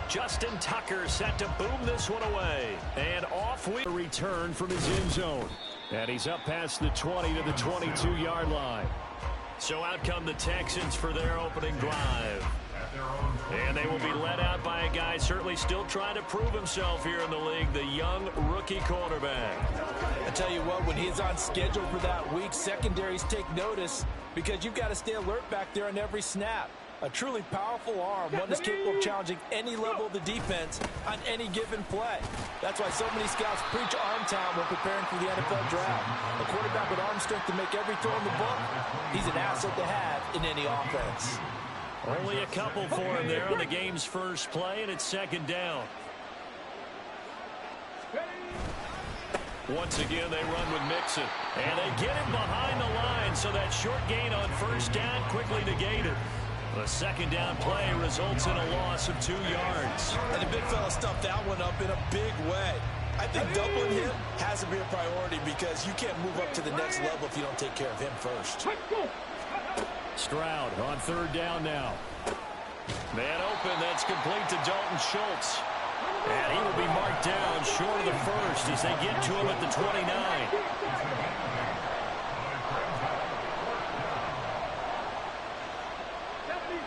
Justin Tucker set to boom this one away. And off we return from his end zone. And he's up past the 20 to the 22-yard line. So out come the Texans for their opening drive. And they will be led out by a guy certainly still trying to prove himself here in the league, the young rookie quarterback. I tell you what, when he's on schedule for that week, secondaries take notice because you've got to stay alert back there on every snap. A truly powerful arm, one that's capable of challenging any level of the defense on any given play. That's why so many scouts preach arm talent when preparing for the NFL draft. A quarterback with arm strength to make every throw in the book, he's an asset to have in any offense. Only a couple for him there on the game's first play, and it's second down. Once again, they run with Mixon. And they get him behind the line, so that short gain on first down quickly negated. The second down play results in a loss of 2 yards. And the big fella stuffed that one up in a big way. I think doubling him has to be a priority because you can't move up to the next level if you don't take care of him first. Stroud on third down now. Man open, that's complete to Dalton Schultz. And he will be marked down short of the first as they get to him at the 29.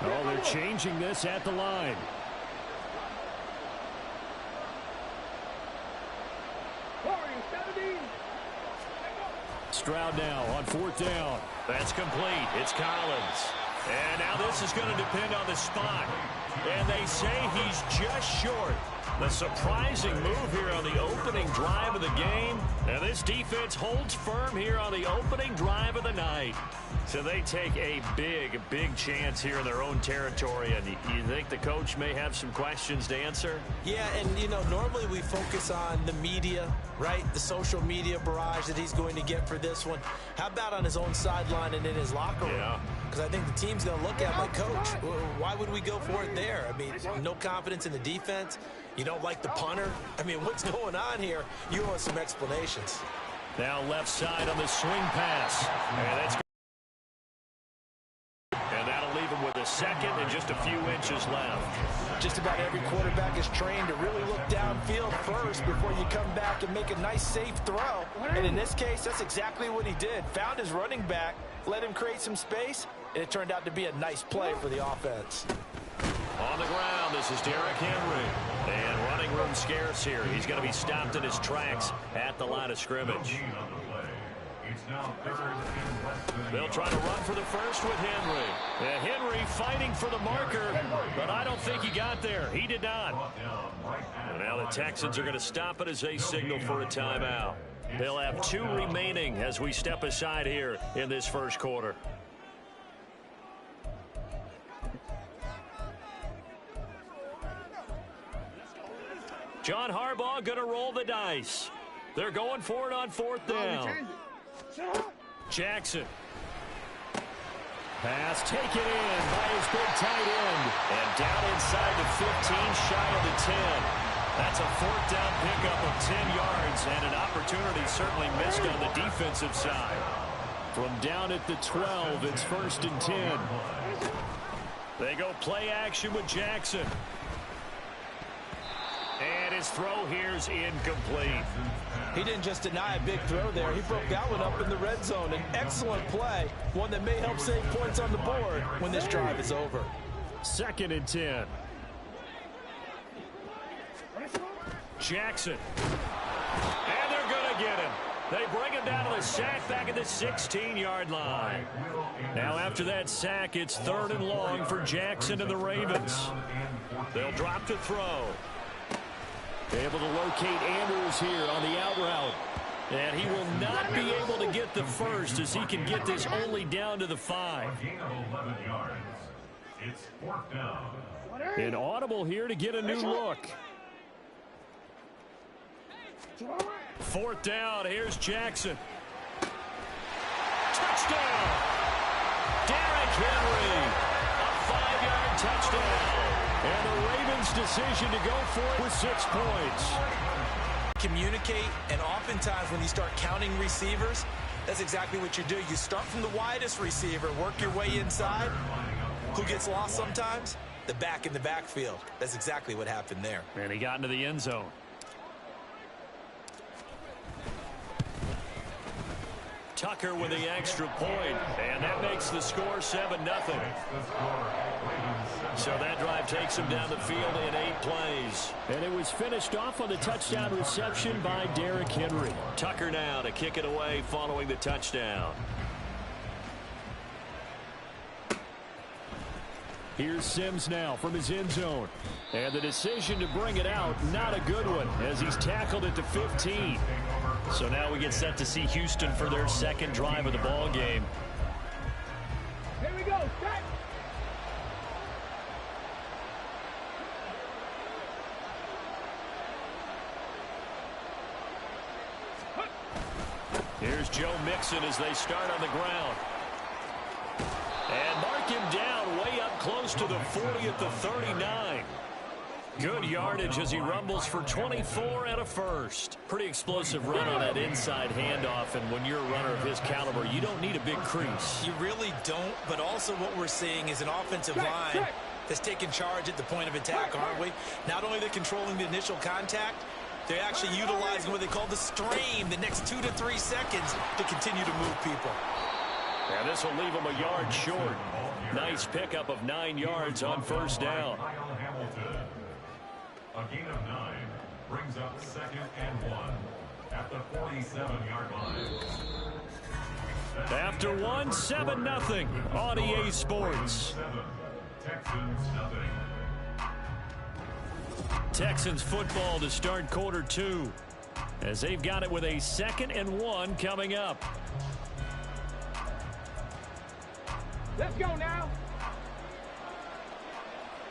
Oh, they're changing this at the line. Stroud now on fourth down. That's complete. It's Collins. And now this is going to depend on the spot. And they say he's just short. The surprising move here on the opening drive of the game. And this defense holds firm here on the opening drive of the night. So they take a big chance here in their own territory. And you think the coach may have some questions to answer? Yeah, and, you know, normally we focus on the media, right? The social media barrage that he's going to get for this one. How about on his own sideline and in his locker room? Yeah. Because I think the team's going to look at him like, Coach, why would we go for it there? I mean, no confidence in the defense. You don't like the punter? I mean, what's going on here? You owe us some explanations. Now left side on the swing pass. And that'll leave him with a second and just a few inches left. Just about every quarterback is trained to really look downfield first before you come back and make a nice, safe throw. And in this case, that's exactly what he did. Found his running back, let him create some space, and it turned out to be a nice play for the offense. On the ground, this is Derrick Henry. And running room scarce here. He's going to be stopped in his tracks at the line of scrimmage. They'll try to run for the first with Henry. Henry fighting for the marker, but I don't think he got there. He did not. And now the Texans are going to stop it as they signal for a timeout. They'll have 2 remaining as we step aside here in this first quarter. John Harbaugh going to roll the dice. They're going for it on fourth down. Jackson. Pass taken in by his big tight end. And down inside the 15, shy of the 10. That's a fourth down pickup of 10 yards and an opportunity certainly missed on the defensive side. From down at the 12, it's first and 10. They go play action with Jackson. And his throw here's incomplete. He didn't just deny a big throw there. He broke that one up in the red zone. An excellent play, one that may help save points on the board when this drive is over. Second and 10. Jackson. And they're going to get him. They bring him down to the sack back at the 16-yard line. Now after that sack, it's third and long for Jackson and the Ravens. They'll drop to throw. Able to locate Andrews here on the out route. And he will not be able to get the first as he can get this only down to the 5. An audible here to get a new look. Fourth down, here's Jackson. Touchdown! Derrick Henry, a 5-yard touchdown. And the Ravens' decision to go for it with 6 points. Communicate, and oftentimes when you start counting receivers, that's exactly what you do. You start from the widest receiver, work your way inside. Who gets lost sometimes? the back in the backfield. That's exactly what happened there. And he got into the end zone. Tucker with the extra point, and that makes the score 7-0. So that drive takes him down the field in 8 plays. And it was finished off on the touchdown reception by Derrick Henry. Tucker now to kick it away following the touchdown. Here's Sims now from his end zone. And the decision to bring it out, not a good one, as he's tackled at the 15. So now we get set to see Houston for their second drive of the ball game. Here we go. Set. Here's Joe Mixon as they start on the ground. And mark him down way up close to the 40 at the 39. Good yardage as he rumbles for 24 and a first. Pretty explosive run on that inside handoff, and when you're a runner of his caliber, you don't need a big crease. You really don't, but also what we're seeing is an offensive line that's taking charge at the point of attack, aren't we? Not only they're controlling the initial contact, they're actually utilizing what they call the stream, the next 2 to 3 seconds to continue to move people. And this will leave him a yard short. Nice pickup of 9 yards on first down. A gain of 9 brings up 2nd and 1 at the 47-yard line. After 1, 7-0 on EA Sports. Texans nothing. Texans football to start quarter 2 as they've got it with a 2nd and 1 coming up. Let's go now.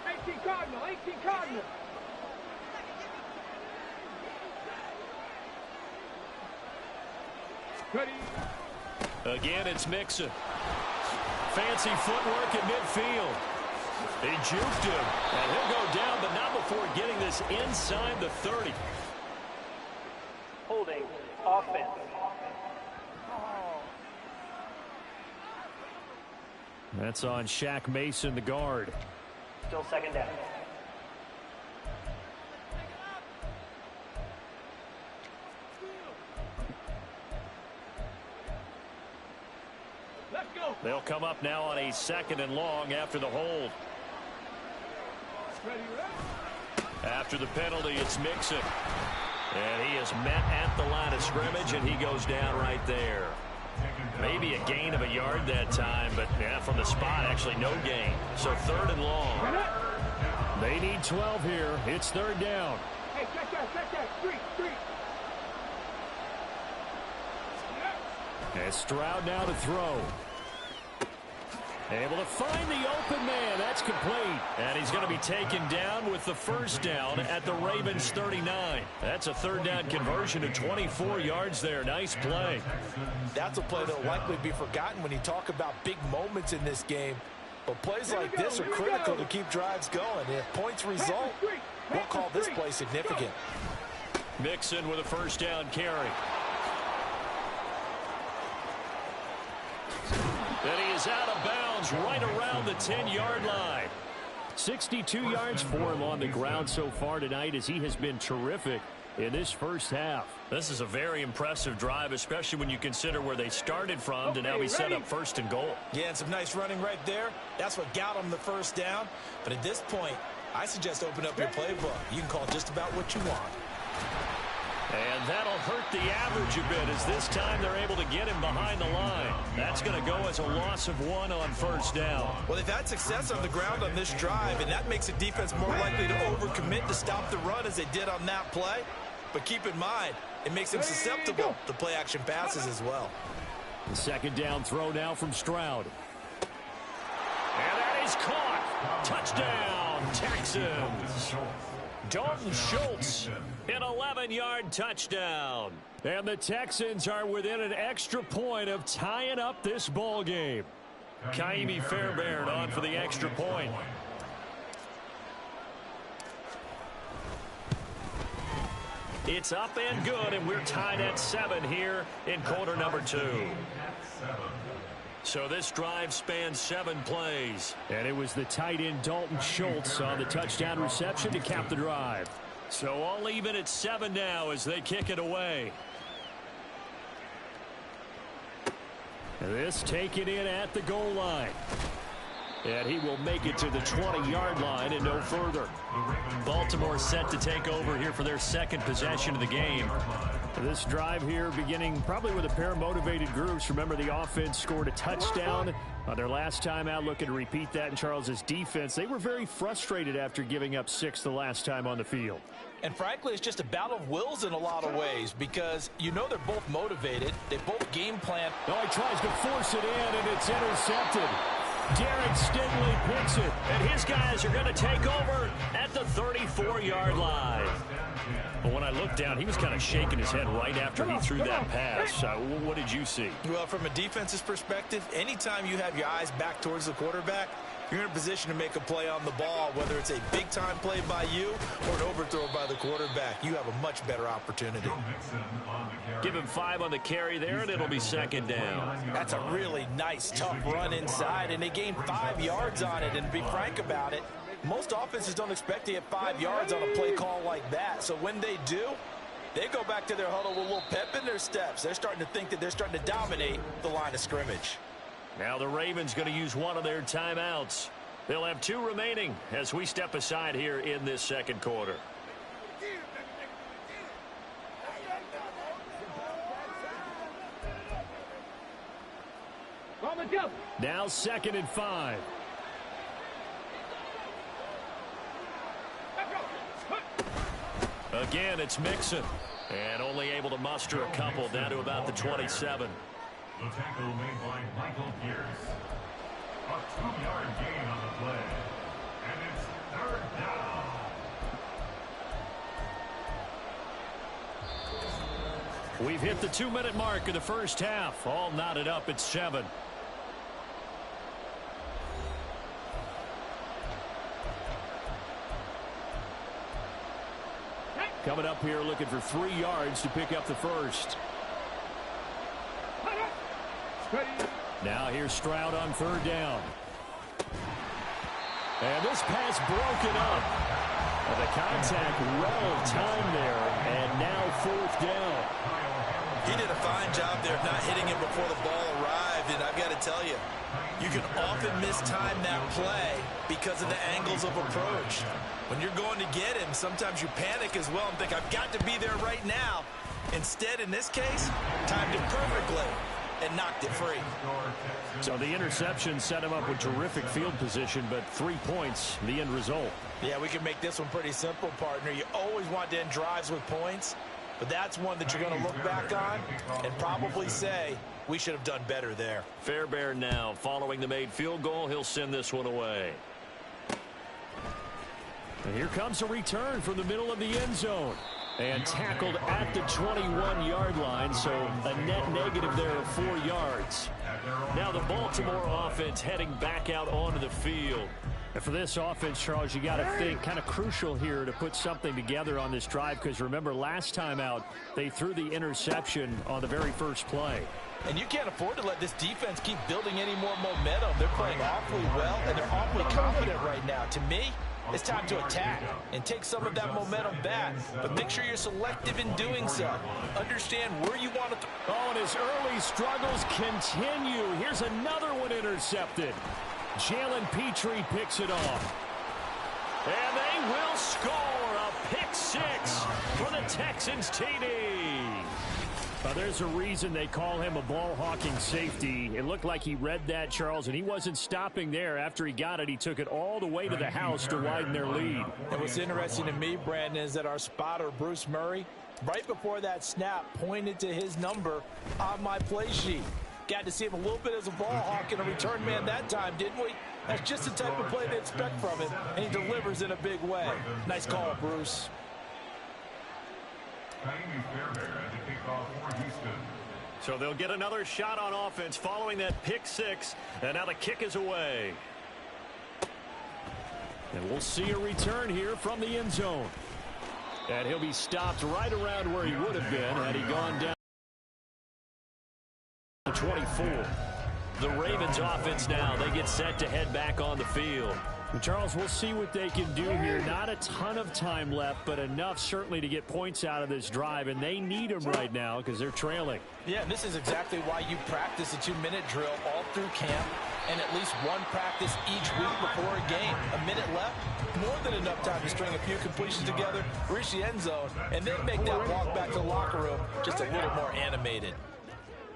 18 Cardinal, 18 Cardinal. Ready. Again, it's Mixon. Fancy footwork at midfield. He juked him, and he'll go down, but not before getting this inside the 30. Holding offense. That's on Shaq Mason, the guard. Still 2nd down. Let's go. They'll come up now on a 2nd and long after the hold. Ready, ready. After the penalty, it's Mixon. And he is met at the line of scrimmage, and he goes down right there. Maybe a gain of a yard that time, but yeah, from the spot, actually no gain. So 3rd and long. They need 12 here. It's 3rd down. Hey, check that. Street. And Stroud now to throw. Able to find the open man. That's complete. And he's going to be taken down with the first down at the Ravens 39. That's a 3rd down conversion to 24 yards there. Nice play. That's a play that will likely be forgotten when you talk about big moments in this game. But plays like this are critical to keep drives going. If points result, we'll call this play significant. Mixon with a first down carry. And he is out of bounds right around the 10-yard line. 62 yards for him on the ground so far tonight, as he has been terrific in this first half. This is a very impressive drive, especially when you consider where they started from to now be set up 1st and goal. Yeah, and some nice running right there. That's what got them the first down. But at this point, I suggest open up your playbook. You can call just about what you want. And that'll hurt the average a bit, as this time they're able to get him behind the line. That's going to go as a loss of 1 on first down. Well, they've had success on the ground on this drive, and that makes a defense more likely to overcommit to stop the run as they did on that play. But keep in mind, it makes them susceptible to play-action passes as well. The 2nd down throw now from Stroud. And that is caught. Touchdown, Texans. Dalton Schultz, an 11-yard touchdown. And the Texans are within an extra point of tying up this ball game. Kaimi Fairbairn on for the extra point. It's up and good, and we're tied at 7 here in quarter number 2. So this drive spans 7 plays. And it was the tight end Dalton Schultz on the touchdown reception to cap the drive. So all even at 7 now as they kick it away. This taken in at the goal line. And he will make it to the 20-yard line and no further. Baltimore set to take over here for their second possession of the game. This drive here beginning probably with a pair of motivated groups. Remember, the offense scored a touchdown on their last time out. Looking to repeat that in Charles's defense. They were very frustrated after giving up 6 the last time on the field. And frankly, it's just a battle of wills in a lot of ways because you know they're both motivated. They both game plan. Oh, he tries to force it in, and it's intercepted. Derek Stingley picks it. And his guys are going to take over at the 34-yard line. But when I looked down, he was kind of shaking his head right after he threw that pass. What did you see? Well, from a defense's perspective, anytime you have your eyes back towards the quarterback, you're in a position to make a play on the ball, whether it's a big-time play by you or an overthrow by the quarterback. You have a much better opportunity. Give him 5 on the carry there, and it'll be second down. That's a really nice, tough run inside, and they gained 5 yards on it. And to be frank about it, most offenses don't expect to get 5 yards on a play call like that. So when they do, they go back to their huddle with a little pep in their steps. They're starting to think that they're starting to dominate the line of scrimmage. Now the Ravens going to use one of their timeouts. They'll have 2 remaining as we step aside here in this second quarter. Now 2nd and 5. Again, it's Mixon. And only able to muster a couple down to about the 27. The tackle made by Michael Pierce. A 2-yard gain on the play. And it's 3rd down. We've hit the 2-minute mark of the first half. All knotted up at 7. Coming up here looking for 3 yards to pick up the first. Now here's Stroud on 3rd down. And this pass broken up. The contact well timed there. And now 4th down. He did a fine job there of not hitting him before the ball arrived. And I've got to tell you, you can often mistime that play because of the angles of approach. When you're going to get him, sometimes you panic as well and think, I've got to be there right now. Instead, in this case, timed it perfectly and knocked it free. So the interception set him up with terrific field position, but 3 points, the end result. Yeah, we can make this one pretty simple, partner. You always want to end drives with points, but that's one that you're going to look back on and probably say, we should have done better there. Fairbairn now, following the made field goal, he'll send this one away. And here comes a return from the middle of the end zone. And tackled at the 21-yard line, so a net negative there of 4 yards. Now the Baltimore offense heading back out onto the field. And for this offense, Charles, you got to think kind of crucial here to put something together on this drive, because remember last time out they threw the interception on the very first play. And you can't afford to let this defense keep building any more momentum. They're playing awfully well, and they're awfully confident right now. To me, it's time to attack and take some of that momentum back, but make sure you're selective in doing so. Understand where you want to throw. Oh, and his early struggles continue. Here's another one intercepted. Jalen Petrie picks it off. And they will score a pick 6 for the Texans TD. There's a reason they call him a ball-hawking safety. It looked like he read that, Charles, and he wasn't stopping there. After he got it, he took it all the way to the house to widen their lead. And what's interesting to me, Brandon, is that our spotter, Bruce Murray, right before that snap, pointed to his number on my play sheet. Got to see him a little bit as a ball hawk and a return man that time, didn't we? That's just the type of play they expect from him, and he delivers in a big way. Nice call, Bruce. So they'll get another shot on offense following that pick 6, and now the kick is away. And we'll see a return here from the end zone. And he'll be stopped right around where he would have been had he gone down to 24. The Ravens offense now, they get set to head back on the field. And Charles, we'll see what they can do here. Not a ton of time left, but enough certainly to get points out of this drive, and they need them right now because they're trailing. Yeah, and this is exactly why you practice a 2-minute drill all through camp and at least one practice each week before a game. A minute left, more than enough time to string a few completions together, reach the end zone, and then make that walk back to the locker room just a little more animated.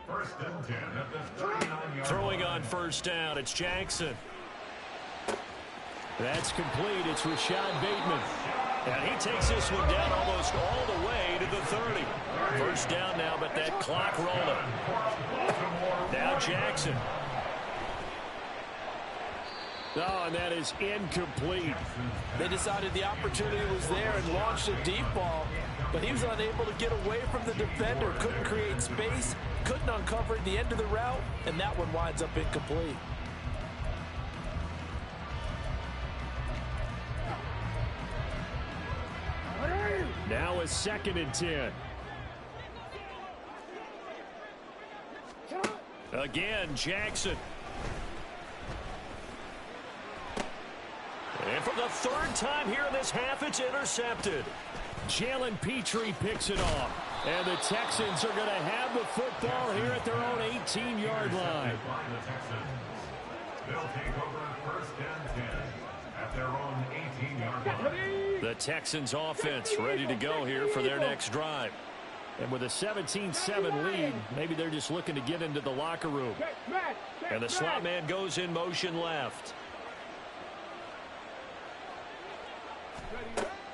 First and 10 at the 39-yard Throwing on first down, it's Jackson. That's complete. It's Rashad Bateman. And he takes this one down almost all the way to the 30. First down now, but that clock rolling. Now Jackson. Oh, and that is incomplete. They decided the opportunity was there and launched a deep ball, but he was unable to get away from the defender, couldn't create space, couldn't uncover the end of the route, and that one winds up incomplete. Now a 2nd and 10. Again, Jackson. And for the 3rd time here in this half, it's intercepted. Jalen Petrie picks it off. And the Texans are going to have the football here at their own 18-yard line. They'll take over first and 10 at their own 18-yard line. The Texans offense ready to go here for their next drive. And with a 17-7 lead, maybe they're just looking to get into the locker room. And the slot man goes in motion left.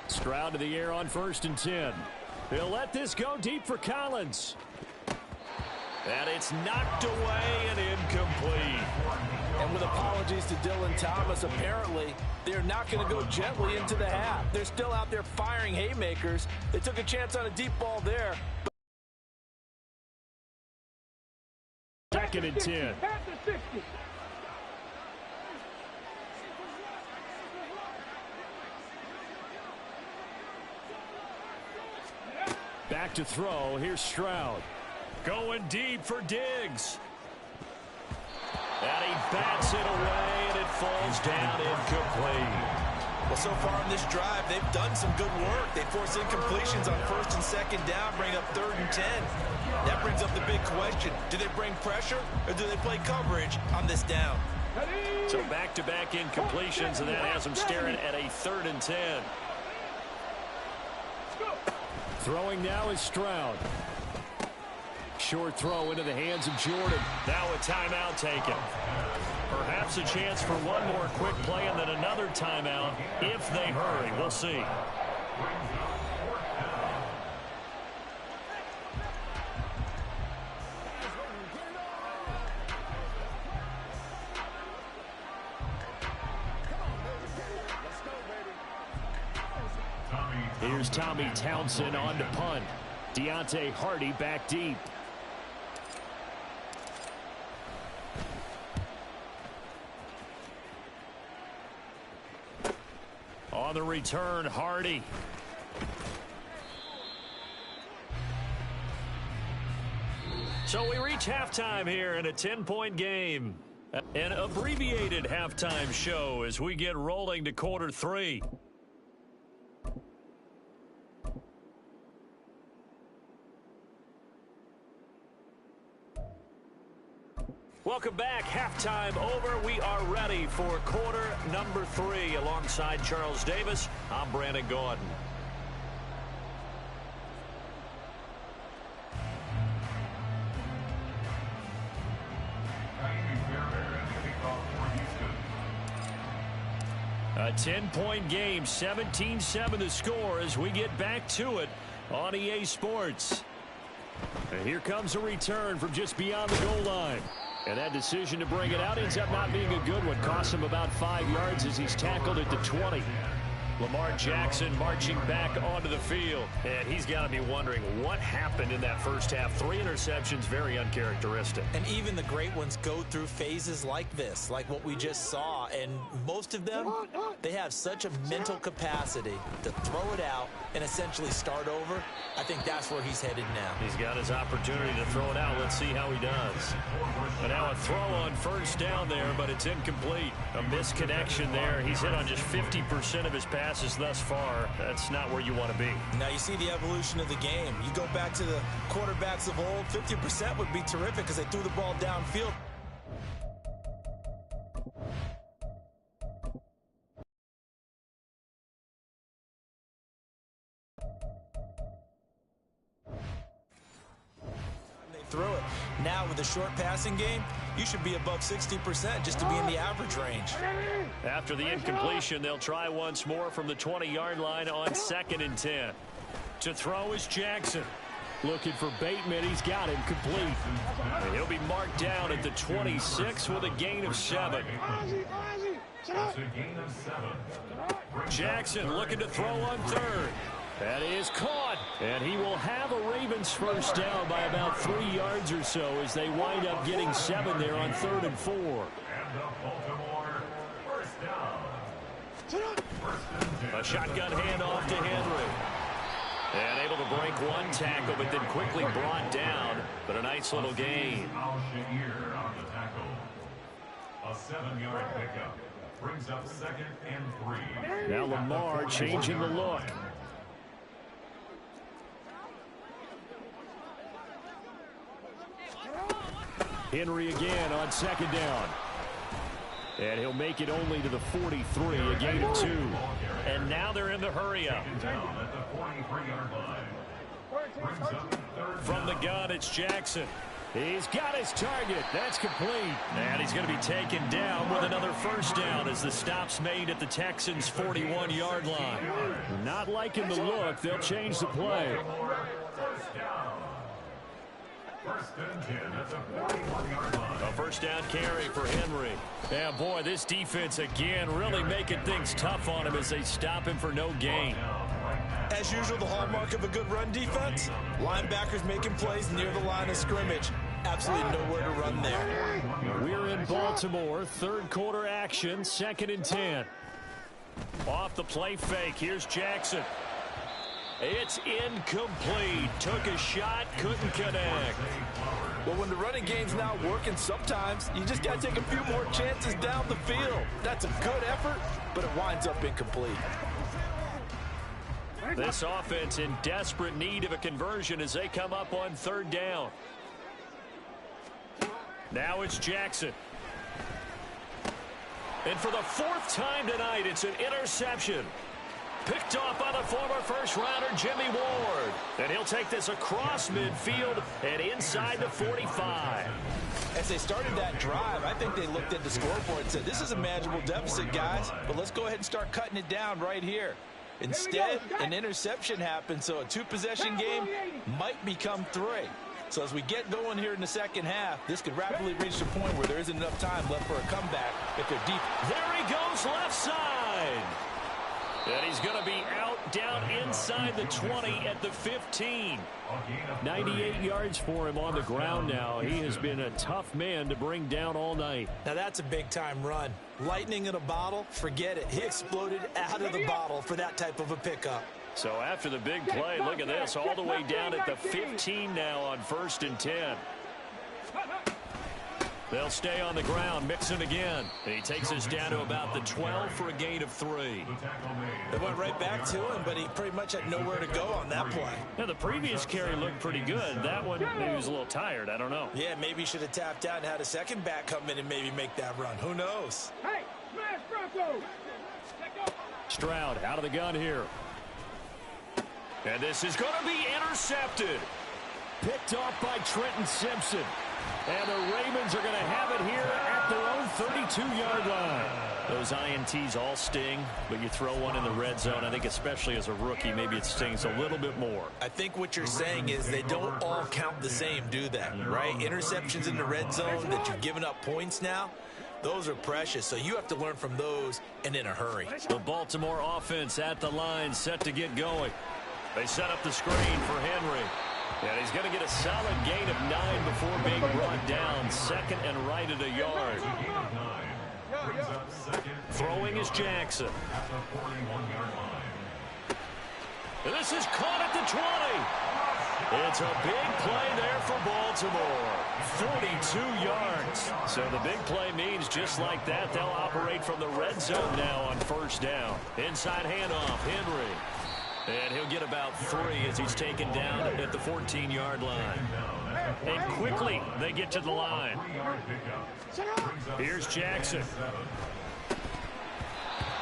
Stroud to the air on 1st and 10. He'll let this go deep for Collins. And it's knocked away and incomplete. And with apologies to Dylan Thomas, apparently they're not going to go gently into the half. They're still out there firing haymakers. They took a chance on a deep ball there. 2nd and 10. Back to throw. Here's Stroud. Going deep for Diggs. And he bats it away, and it falls down incomplete. Well, so far in this drive, they've done some good work. They force incompletions on 1st and 2nd down, bring up 3rd and 10. That brings up the big question. Do they bring pressure, or do they play coverage on this down? So back-to-back incompletions, and that has them staring at a 3rd and 10. Throwing now is Stroud. Short throw into the hands of Jordan. Now a timeout taken. Perhaps a chance for one more quick play and then another timeout if they hurry. We'll see. Here's Tommy Townsend on to punt. Deontay Hardy back deep. On the return, Hardy. So we reach halftime here in a 10-point game. An abbreviated halftime show as we get rolling to quarter 3. Welcome back. Halftime over. We are ready for quarter number 3. Alongside Charles Davis, I'm Brandon Gordon. A 10-point game, 17-7 the score as we get back to it on EA Sports. And here comes a return from just beyond the goal line. And that decision to bring it out ends up not being a good one. Cost him about 5 yards as he's tackled at the 20. Lamar Jackson marching back onto the field. And he's got to be wondering what happened in that first half. 3 interceptions, very uncharacteristic. And even the great ones go through phases like this, like what we just saw. And most of them, they have such a mental capacity to throw it out and essentially start over. I think that's where he's headed now. He's got his opportunity to throw it out. Let's see how he does. But now a throw on first down there, but it's incomplete. A misconnection there. He's hit on just 50% of his passes thus far. That's not where you want to be. Now you see the evolution of the game. You go back to the quarterbacks of old, 50% would be terrific because they threw the ball downfield. Throw it. Now with a short passing game, you should be above 60% just to be in the average range. After the incompletion, they'll try once more from the 20-yard line on 2nd and 10. To throw is Jackson. Looking for Bateman. He's got him complete. And he'll be marked down at the 26 with a gain of 7. That's a gain of 7. Jackson looking to throw on 3rd. That is caught, and he will have a Ravens first down by about 3 yards or so as they wind up getting 7 there on 3rd and 4. And the Baltimore first down. A shotgun handoff to Henry. And able to break one tackle, but then quickly brought down. But a nice little gain. Al-Sha'ir on the tackle. A 7-yard pickup. Brings up 2nd and 3. Now Lamar changing the look. Henry again on 2nd down. And he'll make it only to the 43, a gain of 2. And now they're in the hurry-up. Down at the 43-yard line. Brings up 3rd From the gun, it's Jackson. He's got his target. That's complete. And he's going to be taken down with another first down as the stop's made at the Texans' 41-yard line. Not liking the look. They'll change the play. First down. 1st and 10 at the 41-yard line. A first down carry for Henry. Yeah, boy, this defense again really making things tough on him as they stop him for no gain. As usual, the hallmark of a good run defense, linebackers making plays near the line of scrimmage. Absolutely nowhere to run there. We're in Baltimore, 3rd quarter action, 2nd and 10. Off the play fake, here's Jackson. It's incomplete. Took a shot, couldn't connect. Well, when the running game's not working, sometimes you just got to take a few more chances down the field. That's a good effort, but it winds up incomplete. This offense in desperate need of a conversion as they come up on 3rd down. Now it's Jackson. And for the 4th time tonight, it's an interception. Picked off by the former first-rounder Jimmy Ward. And he'll take this across midfield and inside the 45. As they started that drive, I think they looked at the scoreboard and said, this is a manageable deficit, guys, but let's go ahead and start cutting it down right here. Instead, an interception happened, so a 2-possession game might become 3. So as we get going here in the second half, this could rapidly reach the point where there isn't enough time left for a comeback if they're deep. There he goes, left side. And he's going to be out down inside the 20 at the 15. 98 yards for him on the ground now. He has been a tough man to bring down all night. Now that's a big-time run. Lightning in a bottle, forget it. He exploded out of the bottle for that type of a pickup. So after the big play, look at this, all the way down at the 15 now on 1st and 10. They'll stay on the ground, mixing again. And he takes us down to about the 12 for a gain of 3. They went right back to him, but he pretty much had nowhere to go on that play. Now, the previous carry looked pretty good. That one, maybe he was a little tired. I don't know. Yeah, maybe he should have tapped out and had a second back come in and maybe make that run. Who knows? Hey, smash Bronco! Stroud out of the gun here. And this is going to be intercepted. Picked off by Trenton Simpson. And the Ravens are going to have it here at their own 32-yard line. Those INTs all sting, but you throw one in the red zone. I think especially as a rookie, maybe it stings a little bit more. I think what you're saying is they don't all count the same, do they? Right? Interceptions in the red zone that you've given up points now. Those are precious, so you have to learn from those and in a hurry. The Baltimore offense at the line, set to get going. They set up the screen for Henry. And he's going to get a solid gain of 9 before being brought down. Second and right at a yard. Throwing is Jackson. And this is caught at the 20. It's a big play there for Baltimore. 42 yards. So the big play means just like that, they'll operate from the red zone now on first down. Inside handoff, Henry. And he'll get about 3 as he's taken down at the 14-yard line. And quickly they get to the line. Here's Jackson.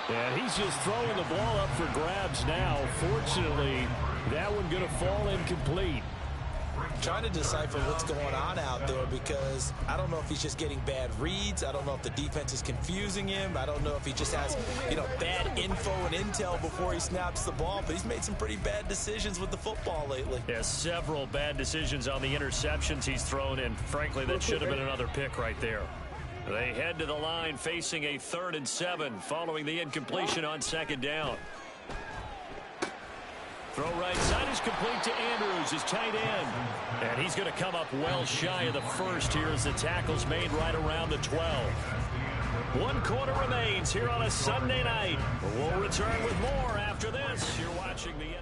And he's just throwing the ball up for grabs now. Fortunately, that one going to fall incomplete. Trying to decipher what's going on out there because I don't know if he's just getting bad reads. I don't know if the defense is confusing him. I don't know if he just has, bad info and intel before he snaps the ball. But he's made some pretty bad decisions with the football lately. Yeah, several bad decisions on the interceptions he's thrown, and frankly, that should have been another pick right there. They head to the line facing a 3rd and 7 following the incompletion on second down. Throw right side is complete to Andrews, his tight end. And he's going to come up well shy of the first here as the tackle's made right around the 12. 1 quarter remains here on a Sunday night. We'll return with more after this. You're watching the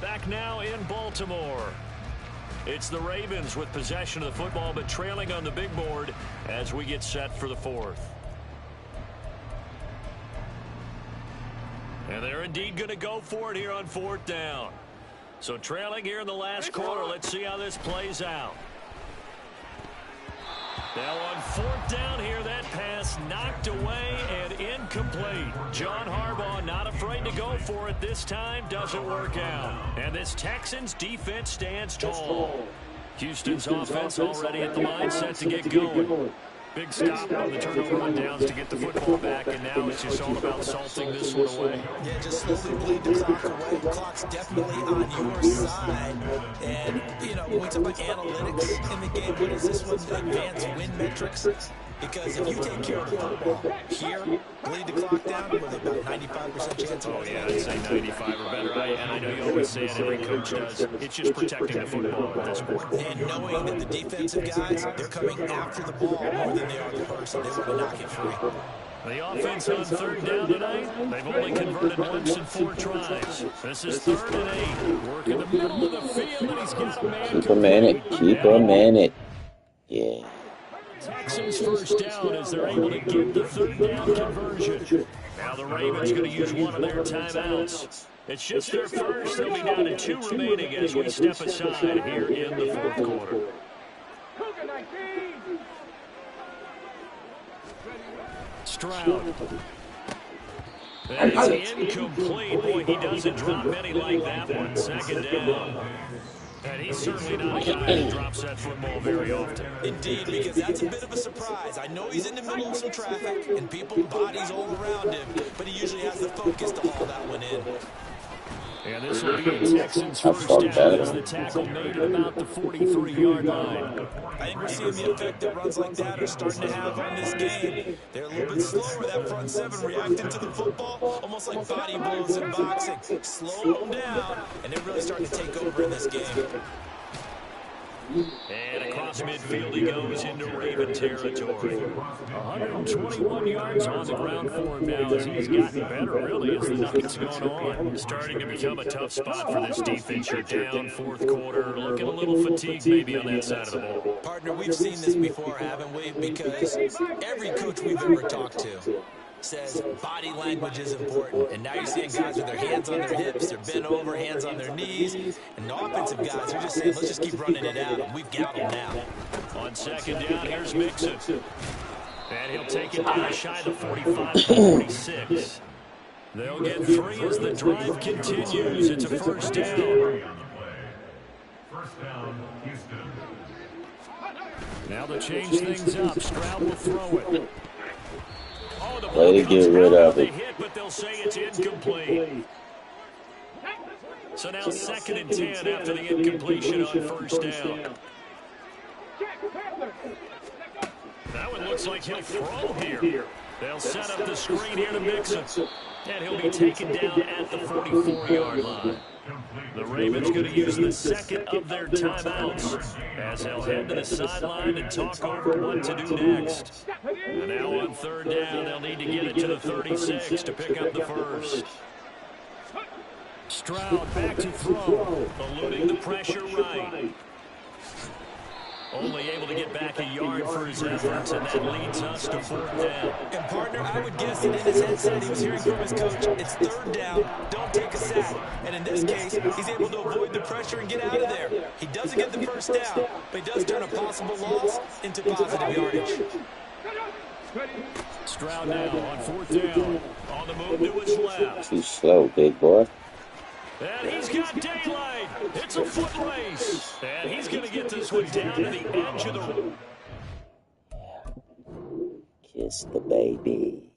back now in Baltimore. It's the Ravens with possession of the football, but trailing on the big board as we get set for the 4th. And they're indeed going to go for it here on 4th down. So trailing here in the last quarter. Let's see how this plays out. Now on 4th down here, that pass knocked away and incomplete. John Harbaugh not afraid to go for it this time. Doesn't work out. And this Texans defense stands tall. Houston's offense already at the line, set to get going. Big stop on the turnover on downs to get the football back, and now it's just all about salting this one away. Yeah, just slowly bleed the clock away. The clock's definitely on your side. And, when we talk about analytics in the game, what is this one? Advanced win metrics? Because if you take care of the football here, bleed the clock down, with about 95% chance of yeah, I'd say 95 or better. And I know you always say it, every coach does. It's just protecting the football at this point. And knowing that the defensive guys, they're coming after the ball more than they are the person. They want to knock it free. The offense on 3rd down tonight, they've only converted once in 4 tries. This is 3rd and 8. Work in the middle of the field, and he's got a man. Keep a minute. Keep a minute. Yeah. Texans first down as they're able to get the 3rd down conversion. Now the Ravens going to use one of their timeouts. It's just their first. They'll be down to 2 remaining as we step aside here in the 4th quarter. Stroud. And it's incomplete. Boy, he doesn't drop many like that one. 2nd down. And he's certainly not a guy that drops that football very often. Indeed, because that's a bit of a surprise. I know he's in the middle of some traffic and people's bodies all around him, but he usually has the focus to haul that one in. And this will be a Texans first down as the tackle made at about the 43-yard line. I think we're seeing the effect that runs like that are starting to have on this game. They're a little bit slower, that front 7, reacting to the football, almost like body blows in boxing. Slow them down, and they're really starting to take over in this game. And across midfield he goes into Raven territory. 121 yards on the ground for him now as he's gotten better, really, as the nothing's going on. Starting to become a tough spot for this defense. You're down 4th quarter, looking a little fatigued maybe on that side of the ball. Partner, we've seen this before, haven't we? Because every coach we've ever talked to says body language is important. And now you're seeing guys with their hands on their hips, they're bent over, hands on their knees. And the offensive guys are just saying, let's just keep running it out. And we've got them now. On 2nd down, here's Mixon. And he'll take it down shy of the 45-46. They'll get 3 as the drive continues. It's a first down. First down, Houston. Now to change things up, Stroud will throw it. Way to get rid of it. Hit, but they'll say it's incomplete. So now 2nd and 10 after the incompletion on first down. That one looks like he'll throw here. They'll set up the screen here to Mixon. And he'll be taken down at the 44-yard line. The Ravens going to use the second of their timeouts as they'll head to the sideline and talk over what to do next. And now on third down, they'll need to get it to the 36 to pick up the first. Stroud back to throw, eluding the pressure right. Only able to get back a yard for his efforts, and that leads us to fourth down. And, partner, I would guess that in his headset he was hearing from his coach, it's third down, don't take a sack. And in this case, he's able to avoid the pressure and get out of there. He doesn't get the first down, but he does turn a possible loss into positive yardage. Stroud now on fourth down. On the move to his left. Too slow, big boy. And he's got daylight. It's a foot race. And he's going to get this one down to the edge of the room. Kiss the baby.